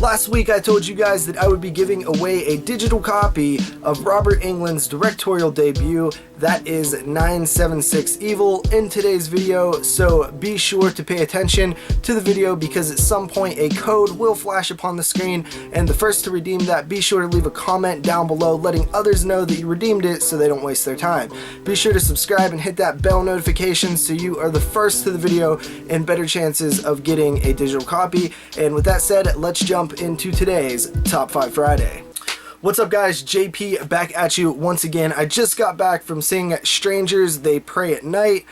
Last week I told you guys that I would be giving away a digital copy of Robert Englund's directorial debut, that is 976 Evil, in today's video, so be sure to pay attention to the video because at some point a code will flash upon the screen, and the first to redeem that, be sure to leave a comment down below letting others know that you redeemed it so they don't waste their time. Be sure to subscribe and hit that bell notification so you are the first to the video and better chances of getting a digital copy. And with that said, let's jump into today's Top 5 Friday. What's up guys, JP back at you once again. I just got back from seeing Strangers They Pray at Night.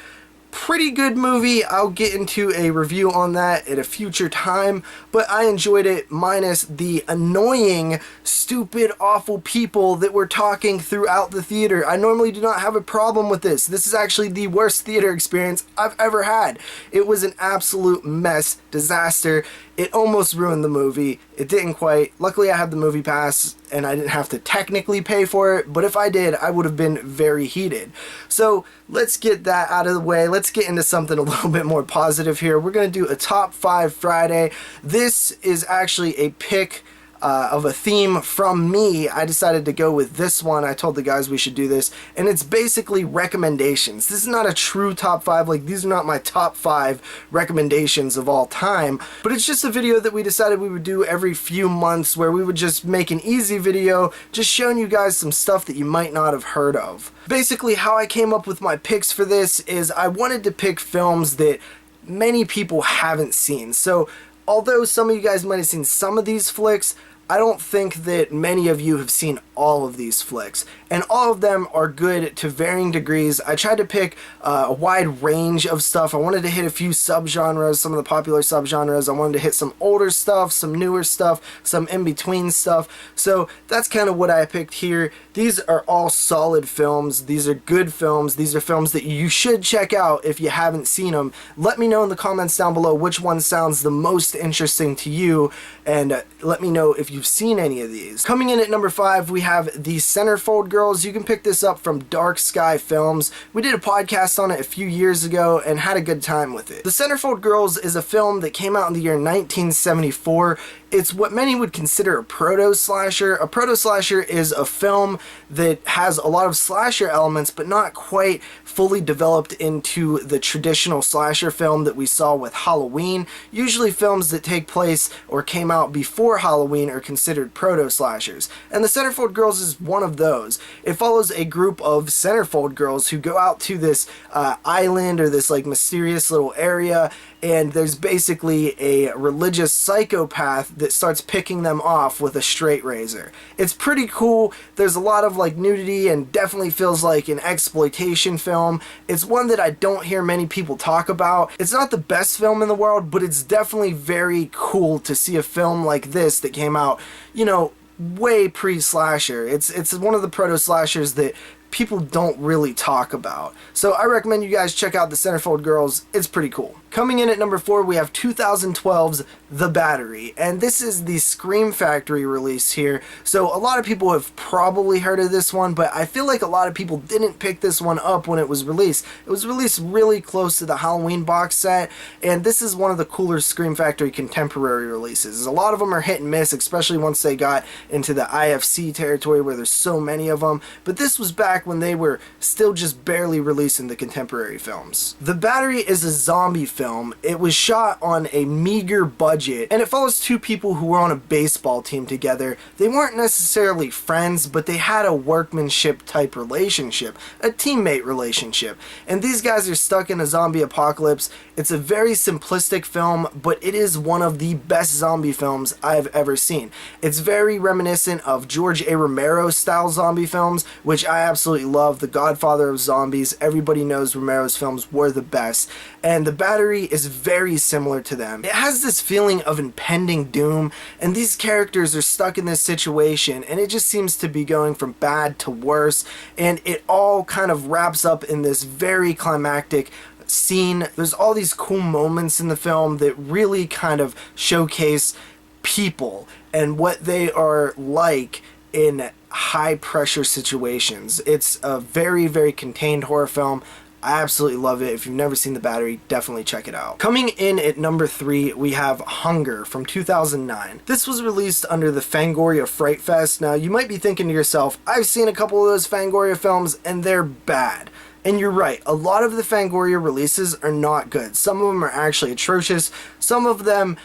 Pretty good movie. I'll get into a review on that at a future time, but I enjoyed it minus the annoying, stupid, awful people that were talking throughout the theater. I normally do not have a problem with this. This is actually the worst theater experience I've ever had. It was an absolute mess, disaster. It almost ruined the movie. It didn't quite. Luckily I had the movie pass and I didn't have to technically pay for it, but if I did, I would have been very heated. So let's get that out of the way. Let's get into something a little bit more positive here. We're going to do a Top 5 Friday. This is actually a pick of a theme from me. I decided to go with this one. I told the guys we should do this, and it's basically recommendations. This is not a true top 5, like these are not my top 5 recommendations of all time, but it's just a video that we decided we would do every few months where we would just make an easy video just showing you guys some stuff that you might not have heard of. Basically how I came up with my picks for this is I wanted to pick films that many people haven't seen. So although some of you guys might have seen some of these flicks, I don't think that many of you have seen all of these flicks, and all of them are good to varying degrees. I tried to pick a wide range of stuff. I wanted to hit a few subgenres, some of the popular subgenres. I wanted to hit some older stuff, some newer stuff, some in-between stuff. So that's kind of what I picked here. These are all solid films. These are good films. These are films that you should check out if you haven't seen them. Let me know in the comments down below which one sounds the most interesting to you, and let me know if you've seen any of these. Coming in at number 5, we have the Centerfold Girls. You can pick this up from Dark Sky Films. We did a podcast on it a few years ago and had a good time with it. The Centerfold Girls is a film that came out in the year 1974. It's what many would consider a proto-slasher. A proto-slasher is a film that has a lot of slasher elements but not quite fully developed into the traditional slasher film that we saw with Halloween. Usually films that take place or came out before Halloween are considered proto-slashers, and the Centerfold Girls is one of those. It follows a group of Centerfold girls who go out to this island or this like mysterious little area, and there's basically a religious psychopath that starts picking them off with a straight razor. It's pretty cool. There's a lot of like nudity and definitely feels like an exploitation film. It's one that I don't hear many people talk about. It's not the best film in the world, but it's definitely very cool to see a film like this that came out, you know, way pre-slasher. It's one of the proto-slashers that people don't really talk about. So I recommend you guys check out the Centerfold Girls. It's pretty cool. Coming in at number 4, we have 2012's The Battery, and this is the Scream Factory release here. So a lot of people have probably heard of this one, but I feel like a lot of people didn't pick this one up when it was released. It was released really close to the Halloween box set, and this is one of the cooler Scream Factory contemporary releases. A lot of them are hit and miss, especially once they got into the IFC territory where there's so many of them, but this was back when they were still just barely releasing the contemporary films. The Battery is a zombie film. It was shot on a meager budget, and it follows two people who were on a baseball team together. They weren't necessarily friends, but they had a workmanship type relationship, a teammate relationship, and these guys are stuck in a zombie apocalypse. It's a very simplistic film, but it is one of the best zombie films I've ever seen. It's very reminiscent of George A. Romero style zombie films, which I absolutely love. The Godfather of zombies. Everybody knows Romero's films were the best, and The Battery is very similar to them. It has this feeling of impending doom, and these characters are stuck in this situation, and it just seems to be going from bad to worse, and it all kind of wraps up in this very climactic scene. There's all these cool moments in the film that really kind of showcase people and what they are like in high pressure situations. It's a very, very contained horror film. I absolutely love it. If you've never seen The Battery, definitely check it out. Coming in at number 3, we have Hunger from 2009. This was released under the Fangoria Fright Fest. Now, you might be thinking to yourself, I've seen a couple of those Fangoria films and they're bad. And you're right, a lot of the Fangoria releases are not good. Some of them are actually atrocious. Some of them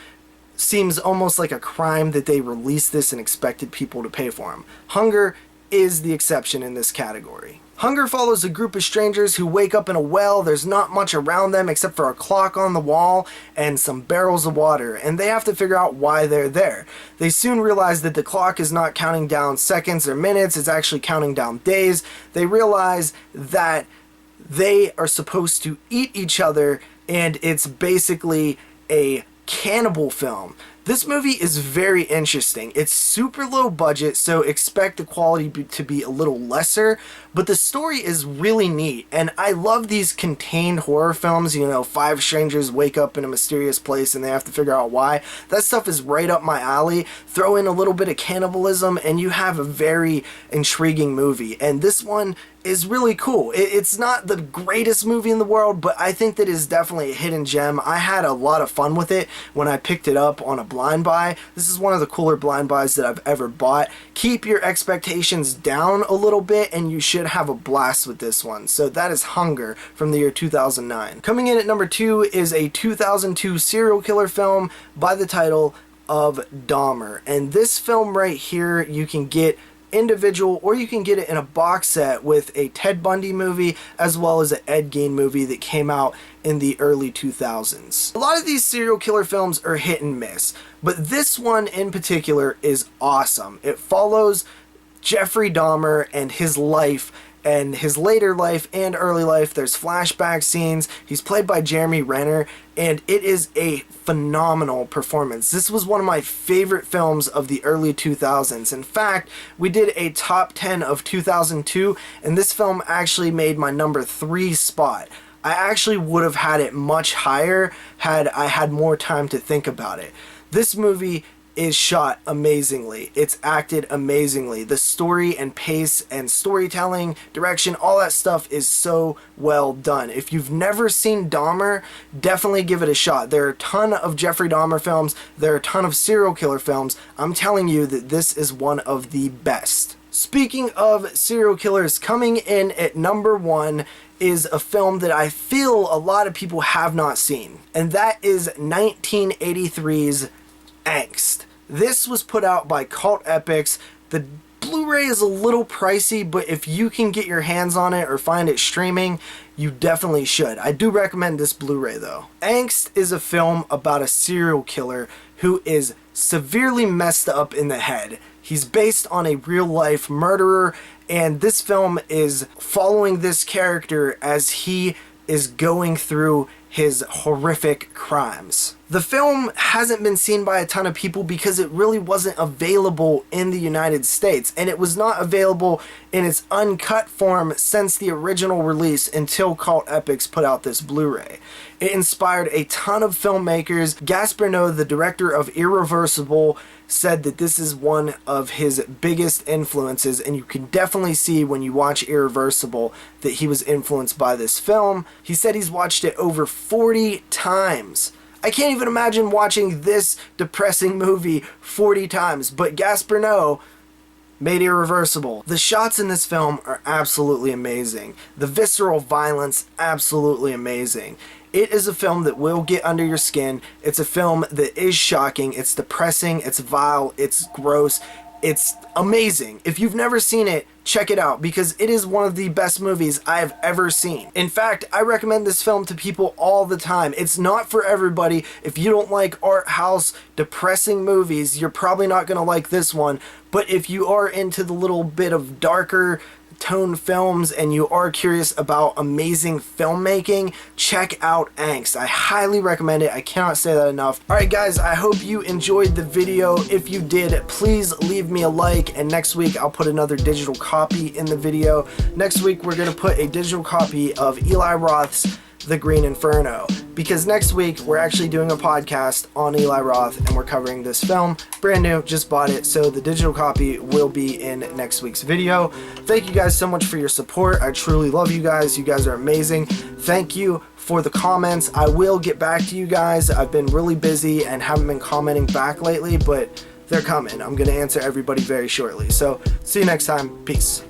seems almost like a crime that they released this and expected people to pay for them. Hunger is the exception in this category. Hunger follows a group of strangers who wake up in a well. There's not much around them except for a clock on the wall and some barrels of water, and they have to figure out why they're there. They soon realize that the clock is not counting down seconds or minutes, it's actually counting down days. They realize that they are supposed to eat each other, and it's basically a cannibal film. This movie is very interesting. It's super low budget, so expect the quality to be a little lesser, but the story is really neat, and I love these contained horror films. You know, 5 strangers wake up in a mysterious place and they have to figure out why. That stuff is right up my alley. Throw in a little bit of cannibalism and you have a very intriguing movie, and this one is really cool. It's not the greatest movie in the world, but I think that is definitely a hidden gem. I had a lot of fun with it when I picked it up on a blind buy. This is one of the cooler blind buys that I've ever bought. Keep your expectations down a little bit and you should have a blast with this one. So that is Hunger from the year 2009. Coming in at number 2 is a 2002 serial killer film by the title of Dahmer. And this film right here you can get individual, or you can get it in a box set with a Ted Bundy movie as well as an Ed Gein movie that came out in the early 2000s. A lot of these serial killer films are hit and miss, but this one in particular is awesome. It follows Jeffrey Dahmer and his life, and his later life and early life. There's flashback scenes. He's played by Jeremy Renner, and it is a phenomenal performance. This was one of my favorite films of the early 2000s. In fact, we did a top 10 of 2002, and this film actually made my number 3 spot. I actually would have had it much higher had I had more time to think about it. This movie is shot amazingly. It's acted amazingly. The story and pace and storytelling, direction, all that stuff is so well done. If you've never seen Dahmer, definitely give it a shot. There are a ton of Jeffrey Dahmer films. There are a ton of serial killer films. I'm telling you that this is one of the best. Speaking of serial killers, coming in at number 1 is a film that I feel a lot of people have not seen, and that is 1983's Angst. This was put out by Cult Epics. The Blu-ray is a little pricey, but if you can get your hands on it or find it streaming, you definitely should. I do recommend this Blu-ray though. Angst is a film about a serial killer who is severely messed up in the head. He's based on a real-life murderer, and this film is following this character as he is going through his horrific crimes. The film hasn't been seen by a ton of people because it really wasn't available in the United States, and it was not available in its uncut form since the original release until Cult Epics put out this Blu-ray. It inspired a ton of filmmakers. Gaspar Noé, the director of Irreversible, said that this is one of his biggest influences, and you can definitely see when you watch Irreversible that he was influenced by this film. He said he's watched it over 40 times. I can't even imagine watching this depressing movie 40 times, but Gaspar Noé made Irreversible. The shots in this film are absolutely amazing. The visceral violence, absolutely amazing. It is a film that will get under your skin. It's a film that is shocking. It's depressing. It's vile. It's gross. It's amazing. If you've never seen it, check it out because it is one of the best movies I have ever seen. In fact, I recommend this film to people all the time. It's not for everybody. If you don't like art house, depressing movies, you're probably not going to like this one. But if you are into the little bit of darker tone films and you are curious about amazing filmmaking, check out Angst. I highly recommend it. I cannot say that enough. Alright guys, I hope you enjoyed the video. If you did, please leave me a like, and next week I'll put another digital copy in the video. Next week we're going to put a digital copy of Eli Roth's The Green Inferno, because next week we're actually doing a podcast on Eli Roth and we're covering this film. Brand new, just bought it, so the digital copy will be in next week's video. Thank you guys so much for your support. I truly love you guys. You guys are amazing. Thank you for the comments. I will get back to you guys. I've been really busy and haven't been commenting back lately, but they're coming. I'm going to answer everybody very shortly. So see you next time. Peace.